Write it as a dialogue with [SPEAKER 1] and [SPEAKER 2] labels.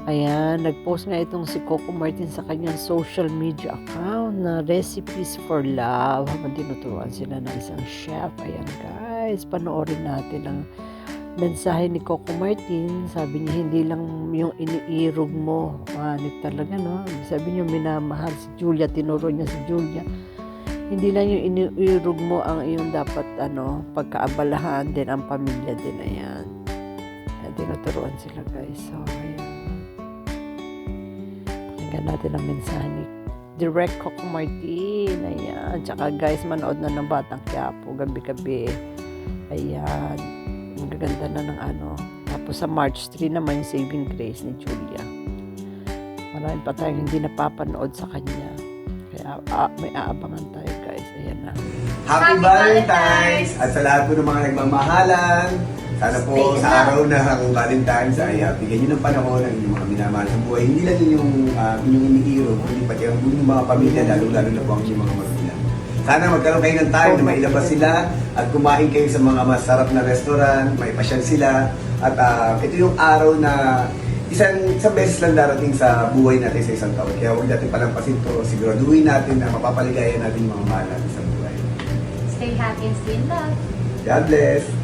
[SPEAKER 1] Ayan, nag-post nga itong si Coco Martin sa kanyang social media account na recipes for love habang tinuturuan sila ng isang chef. Ayan guys, panoorin natin ang mensahe ni Coco Martin. Sabi niya, hindi lang yung iniirog mo. Manip talaga, no? Sabi niya, minamahal si Julia. Tinuro niya si Julia. Hindi lang yung iniirog mo ang iyong dapat, pagkaabalahan din ang pamilya din. Ayan. Ayan, tinuturuan sila guys. So, ayan. Pakinggan natin ang mensahe ni Direct Coco Martin. Ayan. Tsaka guys, manood na ng Batang Quiapo gabi-gabi. Ayan. Ang gaganda na ng Tapos sa March 3 naman yung Saving Grace ni Julia. Marami pa tayong hindi napapanood sa kanya. Kaya may aabangan tayo guys. Ayan na.
[SPEAKER 2] Happy Valentine's! At sa lahat po ng mga nagmamahalan, sana po sa araw ng Valentine's ay bigyan nyo ng panahon ang inyong mga minamahal sa buhay. Hindi lang inyong iniiro, kundi pati ang inyong mga pamilya, lalo-lalo na po ang inyong mga magulang. Sana magkaroon kayo ng time na mailabas sila at kumain kayo sa mga masarap na restaurant, maipasyal sila. At ito yung araw na isang beses lang darating sa buhay natin sa isang taon. Kaya huwag natin palampasin to. Siguraduhin natin na mapapaligayan natin mga mahal natin sa buhay.
[SPEAKER 3] Stay happy and stay in love.
[SPEAKER 2] God bless!